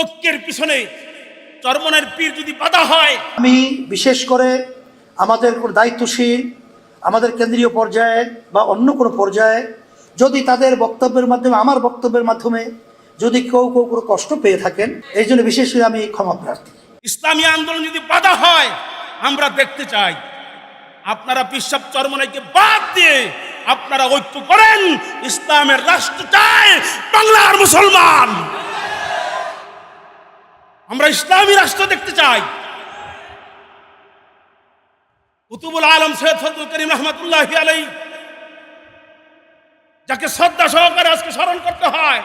ঐক্যের পিছনে চরমনের পীর যদি বাধা হয়। আমি বিশেষ করে আমাদের কোনো দায়িত্বশীল আমাদের কেন্দ্রীয় পর্যায়ে বা অন্য কোনো পর্যায়ে যদি তাদের বক্তব্যের মাধ্যমে আমার বক্তব্যের মাধ্যমে যদি কেউ কোনো কষ্ট পেয়ে থাকেন, এই জন্য বিশেষ করে আমি ক্ষমা প্রার্থী। ইসলামী আন্দোলন যদি বাধা হয়, আমরা দেখতে চাই আপনারা পিসাব চরমনাইকে বাদ দিয়ে আপনারা ঐক্য করেন। ইসলামের রাষ্ট্র চায় বাংলার মুসলমান। আমরা ইসলামী রাষ্ট্র দেখতে চাই। কুতুবুল আলম সৈয়দ ফজলুল করিম রহমতুল্লাহি আলাইহি, যাকে শ্রদ্ধা সহকারে আজকে স্মরণ করতে হয়,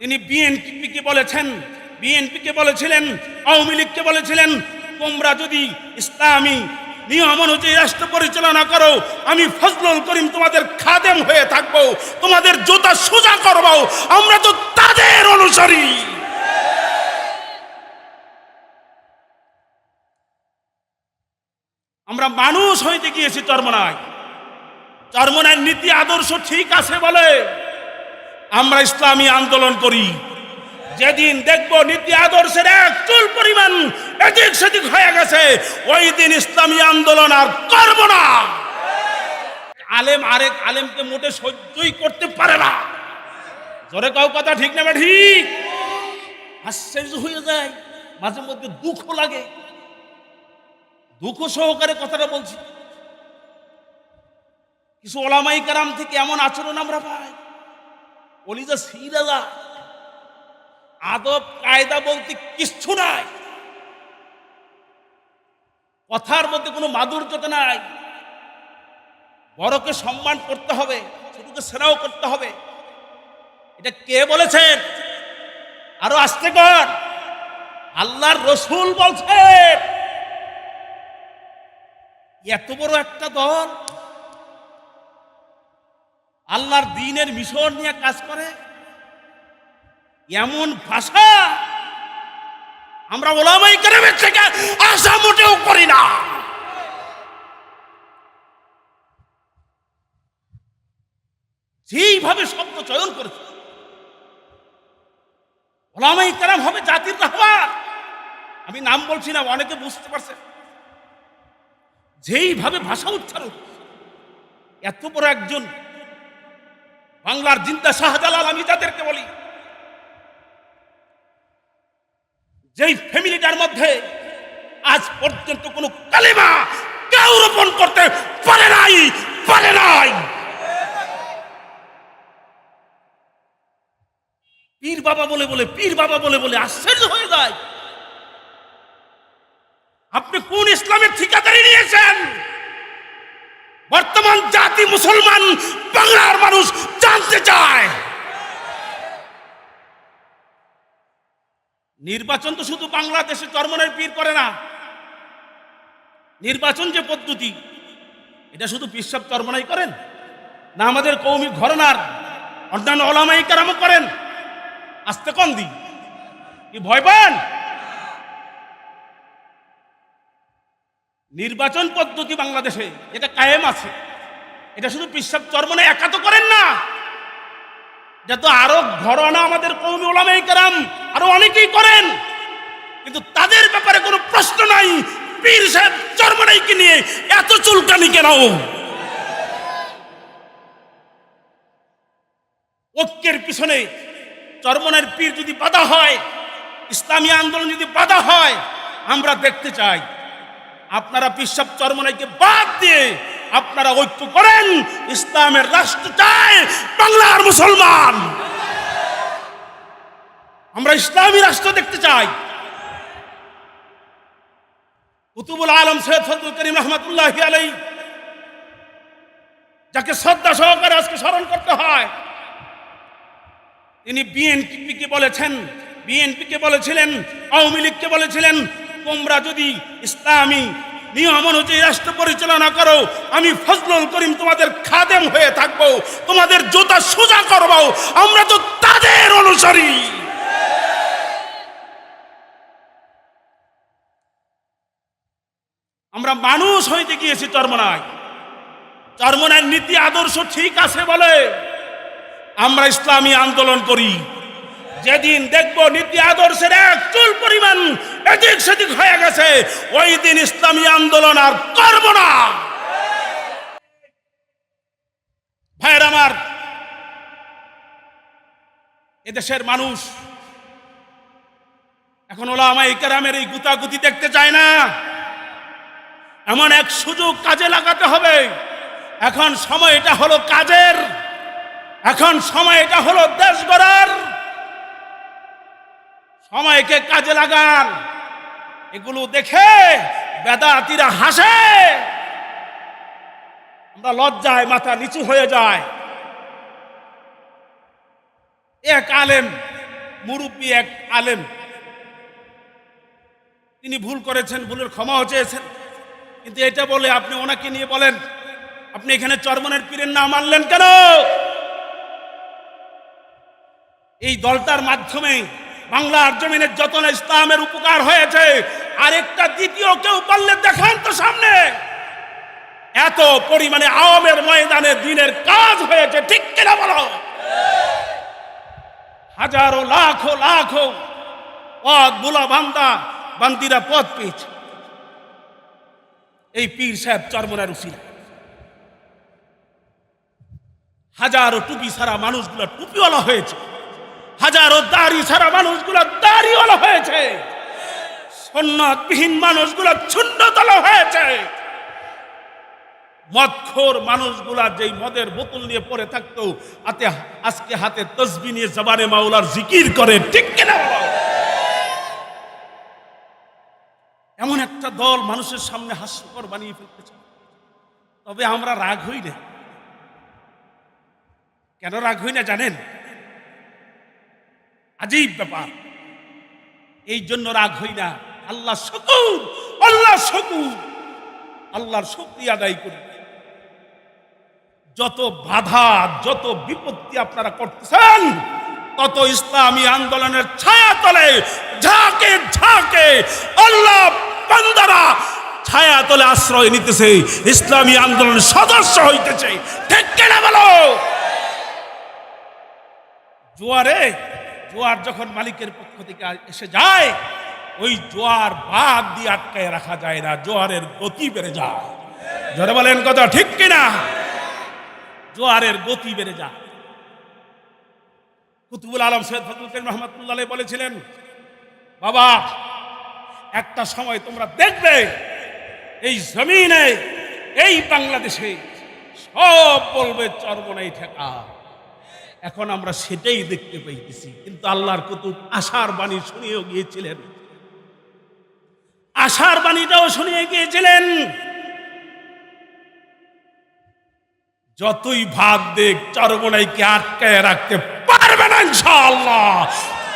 তিনি বিএনপিকে বলেছিলেন, আওয়ামী লীগকে বলেছিলেন, তোমরা যদি ইসলামী নিয়ম অনুযায়ী রাষ্ট্র পরিচালনা করো, আমি ফজলুল করিম তোমাদের খাদেম হয়ে থাকবো, তোমাদের জুতা সোজা করবো। আমরা তো তাদের অনুসারী। আমরা মানুষ হইতে গিয়েছি চরমনায় নীতি আদর্শ ঠিক আছে বলে আমরা ইসলামী আন্দোলন করি। যেদিন দেখব নীতি আদর্শের এক চুল পরিমাণ এদিক সেদিক হয়ে গেছে, ওই দিন ইসলামী আন্দোলন আর করব না। আলেম আরেক আলেমকে মোটে সহ্যই করতে পারে না। জোরে কাউ কথা ঠিক না? ঠিক। আশ্চর্য হয়ে যায়, মাঝে মধ্যে দুঃখ লাগে, দুঃখ সহকারে কথাটা বলছি। কিছু ওলামাই কেরাম থেকে এমন আচরণ আমরা পাই, কলিজা সিরাজা, আদব কায়দা বলতে কিচ্ছু নাই, কথার মধ্যে কোনো মাধুর্যতা নাই। বড়কে সম্মান করতে হবে, ছোটকে সেরাও করতে হবে। এটা কে বলেছেন? আরো আস্তে কর। আল্লাহর রসুল বলছেন। এত বড় একটা দল আল্লাহর দ্বীনের মিশন নিয়ে কাজ করে, এমন ভাষা আমরা ওলামাই কেরামের থেকে আশা মোটেও করি না। যেইভাবে শব্দ চয়ন করেছে, ওলামাই কেরাম হবে জাতির রাহবার। আমি নাম বলছি না, অনেকে বুঝতে পারছে। যেইভাবে ভাষা উচ্চারণ, এত বড় একজন বাংলার জিন্দা শাহজালাল আমি যাদেরকে বলি, যেই ফ্যামিলিটার মধ্যে আজ পর্যন্ত কোনো কালেমা কেউ রোপণ করতে পারে নাই। পীর বাবা বলে আশ্চর্য হয়ে যায়। আপনি কোন ইসলামের ঠিকাদারি নিয়েছেন? বর্তমান জাতি মুসলমান, বাংলার মানুষ জানতে চায়। নির্বাচন তো শুধু বাংলাদেশে চরমনের পীর করে না। নির্বাচন যে পদ্ধতি, এটা শুধু পিসাব চরমনাই করেন না, আমাদের কওমি ঘরানার অন্যান্য ওলামায়ে কেরাম করেন। আস্তে কম দি, কি ভয় পান? নির্বাচন পদ্ধতি বাংলাদেশে এটা কায়েম আছে, এটা শুধু পিসাব চরমনাই একা তো করেন না, এটা তো আরো ঘরানা আমাদের কওমি ওলামায়ে কেরাম আরো অনেকেই করেন। কিন্তু তাদের ব্যাপারে কোনো প্রশ্ন নাই। পীর সাহেব চরমনাইকে নিয়ে এত চুলকানি কেন? ঐক্যের পিছনে চরমনের পীর যদি বাধা হয়, ইসলামী আন্দোলন যদি বাধা হয়, আমরা দেখতে চাই আপনারা পিসাব চরমনাইকে বাদ দিয়ে আপনারা ঐক্য করেন। ইসলামের রাষ্ট্র চায় বাংলার মুসলমান। আমরা ইসলামী রাষ্ট্র দেখতে চাই। কুতুবুল আলম সৈয়দ ফজলুল করিম রহমতুল্লাহি আলাইহি, যাকে শ্রদ্ধা সহকারে আজকে স্মরণ করতে হয়, তিনি বিএনপিকে বলেছিলেন, আওয়ামী লীগকে বলেছিলেন, তোমরা যদি ইসলামী নিয়ম অনুযায়ী রাষ্ট্র পরিচালনা করো, আমি ফজলুল করিম তোমাদের খাদেম হয়ে থাকবো, তোমাদের জুতা সোজা করবো। আমরা তো তাদের অনুসারী। আমরা মানুষ হইতে গিয়েছি চরমনায় নীতি আদর্শ ঠিক আছে বলে আমরা ইসলামী আন্দোলন করি। যেদিন দেখবো নীতি আদর্শের এক চুল পরিমাণ এদিক সেদিক হয়ে গেছে, ওই দিন ইসলামী আন্দোলন আর করব না। ভাইয়ের আমার, এদেশের মানুষ এখন ওলামায়ে কেরামের এই গুতাগুতি দেখতে চায় না। এমন এক সুযোগ কাজে লাগাতে হবে। এখন সময়টা হলো কাজের, এখন সময়টা হলো দেশ গড়ার। সময়কে কাজে লাগান। এগুলো দেখে বেদাতিরা হাসে, আমরা লজ্জায় মাথা নিচু হয়ে যায়। এক আলেম, মুরব্বী এক আলেম, তিনি ভুল করেছেন, ভুলের ক্ষমাও চেয়েছেন, কিন্তু এটা বলে আপনি ওনাকে নিয়ে বলেন আপনি এখানে চরমনের পীরের নাম আনলেন কেন? এই দলটার মাধ্যমে বাংলার জমিনের যত না ইসলামের উপকার হয়েছে, আরেকটা দ্বিতীয় কেউ পারলে দেখান তো সামনে। এত পরিমাণে আওয়ামের ময়দানে দিনের কাজ হয়েছে, ঠিক কিনা বলো? হাজারো লাখো লাখো পথ বুলা বান্দিরা পথ পেয়েছে এই পীর সাহেব চরমনার উসিলা। হাজারো টুপি ছাড়া মানুষগুলো টুপিওয়ালা হয়েছে, হাজারো দাড়ি ছাড়া মানুষগুলো দাড়িওয়ালা হয়েছে, সুন্নতবিহীন মানুষগুলো সুন্নতওয়ালা হয়েছে। মদখোর মানুষগুলা যেই মদের বোতল নিয়ে পড়ে থাকতো, আজকে হাতে তসবিহ নিয়ে জবানে মাওলার জিকির করে, ঠিক কিনা? এমন একটা দল মানুষের সামনে হাস্যকর বানিয়ে ফেলতেছে। তবে আমরা রাগ হই না। কেন রাগ হই না জানেন? আজীব ব্যাপার। এই জন্য রাগ হই না। আল্লাহ শুকর, আল্লাহ শুকর, আল্লাহর শুকরিয়া আদায় করি। যত বাধা, যত বিপত্তি আপনারা করতেছেন, তত ইসলামী আন্দোলনের ছায়া তলে ঝাঁকে ঝাঁকে আল্লাহ বান্দারা ছায়া তলে আশ্রয় নিতেছে, ইসলামী আন্দোলনের সদস্য হইতেছে, ঠিক কিনা বলো? জোয়ার যখন মালিকের পক্ষ থেকে এসে যায়, ওই জোয়ার বাদ দিয়ে আটকায় রাখা যায় না, জোয়ারের গতি বেড়ে যায়। জোরে বলেন কথা, ঠিক কিনা? জোয়ারের গতি বেড়ে যায়। কুতুবুল আলম সৈয়দ ফজলুল করিম রহমাতুল্লাহ আলাইহি বলেছিলেন, বাবা একটা সময় তোমরা দেখবে এই জমিনে, এই বাংলাদেশে সব বলবে চরমনাই ঠেকা। এখন আমরা সেটাই দেখতে পাইতেছি। কিন্তু আল্লাহর কুতুব আশার বাণী শুনিয়েও গিয়েছিলেন, আশার বাণীটাও শুনিয়ে গিয়েছিলেন, যতই ভাগ দেখ চরমনাইকে আটকায় রাখতে পারবে না ইনশাআল্লাহ,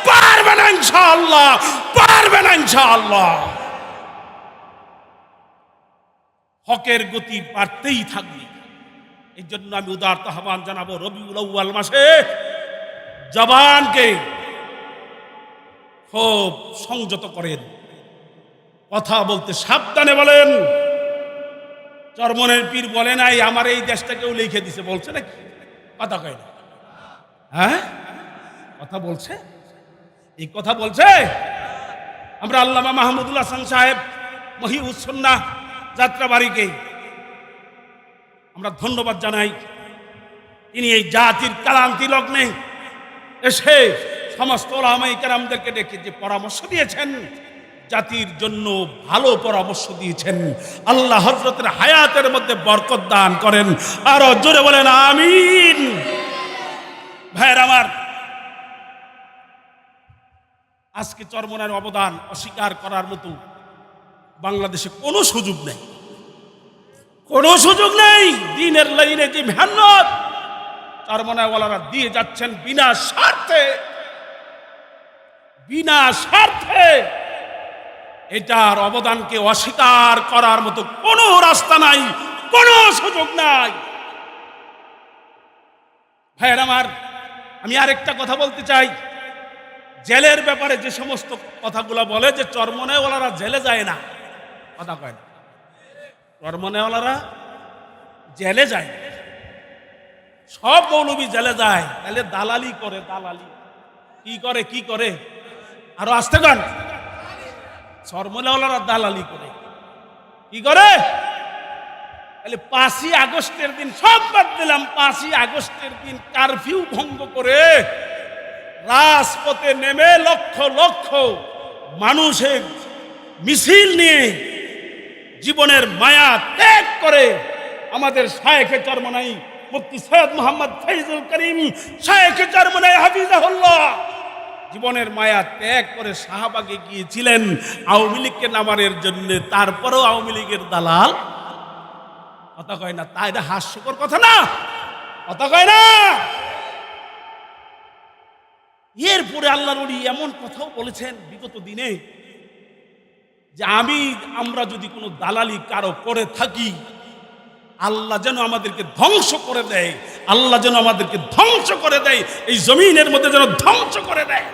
পারবে না ইনশাআল্লাহ, পারবে না ইনশাআল্লাহ। হকের গতি বাড়তেই থাকবে। এই জন্য আমি উদারত আহ্বান জানাবো, রবিউল আউয়াল মাসে জবানকে খুব সংযত করেন, কথা বলতে সাবধানে বলেন। চরমনের পীর বলে নাই আমার এই দেশটা কেউ লিখে দিছে, বলছে নাকি? কথা কয় না, হ্যাঁ কথা বলছে, এই কথা বলছে। আমরা আল্লামা মাহমুদুল হাসান সাহেব মহিউস সুন্নাহ যাত্রাবাড়িকে আমরা ধন্যবাদ জানাই। তিনি এই জাতির ক্লান্তি লগ্নে এসে সমস্ত ওলামায়ে কেরামদেরকে ডেকে যে পরামর্শ দিয়েছেন, জাতির জন্য ভালো পরামর্শ দিয়েছেন। আল্লাহ হযরতের হায়াতের মধ্যে বরকত দান করেন। আরো জোরে বলেন আমিন। ভাইয়ের আমার, আজকে চরমনার অবদান অস্বীকার করার মতো বাংলাদেশে কোনো সুযোগ নেই, কোনো সুযোগ নেই। দিনের লাইনে যে মেহনত চরমনাওয়ালারা দিয়ে যাচ্ছেন বিনা স্বার্থে, বিনা স্বার্থে, এটার অবদানকে অস্বীকার করার মতো কোনো রাস্তা নাই, কোনো সুযোগ নাই। ভাইয়ের আমার, আমি আরেকটা কথা বলতে চাই। জেলের ব্যাপারে যে সমস্ত কথাগুলো বলে যে চরমনাওয়ালারা জেলে যায় না, কথা কয় না। চরমনাওয়ালারা জেলে যায় না, সব মৌলবী জেলে যায়, তাহলে দালালি করে, দালালি। কি করে আরো আসতে গান সরমলাওয়ালারা দালালি করে কি করে? তাহলে 5ই আগস্টের দিন সব বাদ দিলাম, 5ই আগস্টের দিন কারফিউ ভঙ্গ করে রাজপথে নেমে লক্ষ লক্ষ মানুষের মিছিল নিয়ে জীবনের মায়া ত্যাগ করে আমাদের শায়েখে চরমনাই মুফতি সৈয়দ মোহাম্মদ ফৈজুল করিম শায়েখে চরমনাই হাফিজাহুল্লাহ জীবনের মায়া ত্যাগ করে শাহবাগে গিয়েছিলেন আওয়ামী লীগকে নামানোর জন্য। তারপরেও আওয়ামী লীগের দালাল কথা কয় না, তা এটা হাস্যকর কথা না, কথা কয় না। এরপরে আল্লাহর ওলি এমন কথাও বলেছেন বিগত দিনে যে আমরা যদি কোনো দালালি কারো করে থাকি আল্লাহ যেন আমাদেরকে ধ্বংস করে দেয়, আল্লাহ যেন আমাদেরকে ধ্বংস করে দেয়, এই জমিনের মধ্যে যেন ধ্বংস করে দেয়।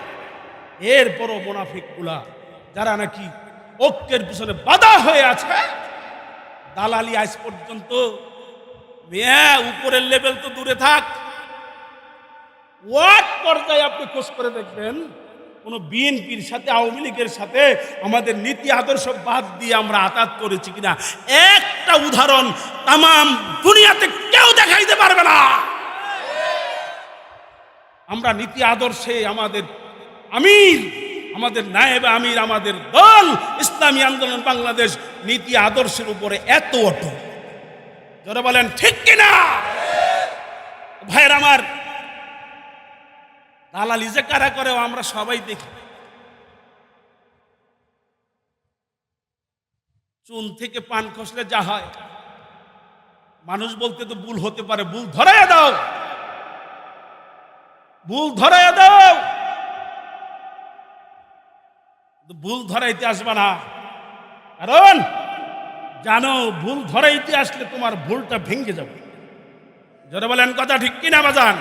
এরপরও মুনাফিকগুলা যারা নাকি ঐক্যের পিছনে বাধা হয়ে আছে, দালালি আজ পর্যন্ত উপরের লেভেল তো দূরে থাক, ওয়ার্ড পর্যায়ে আপনি খোঁজ করে দেখবেন কোন বিএনপির সাথে আওয়ামী লীগের সাথে আমাদের নীতি আদর্শ বাদ দিয়ে আমরা আতাত করেছি কিনা একটা উদাহরণ তামাম দুনিয়াতে কেউ দেখাইতে পারবে না। আমরা নীতি আদর্শে আমাদের আমির, আমাদের নায়েব আমির, আমাদের দল ইসলামী আন্দোলন বাংলাদেশ নীতি আদর্শের উপরে এত অটল, যারা বলেন ঠিক কিনা? ভাইয়ের আমার, দালালি যে কারা করেও আমরা সবাই দেখি। চুন থেকে পান খসলে যা হয়, মানুষ বলতে তো ভুল হতে পারে, ভুল ধরাইয়া দাও, ভুল ধরাইয়া দাও, ভুল ধরাইতে আসবে না, কারণ জানো ভুল ধরাইতে আসলে তোমার ভুলটা ভেঙে যাবে। যারা বলেন কথা ঠিক কিনা বাজান?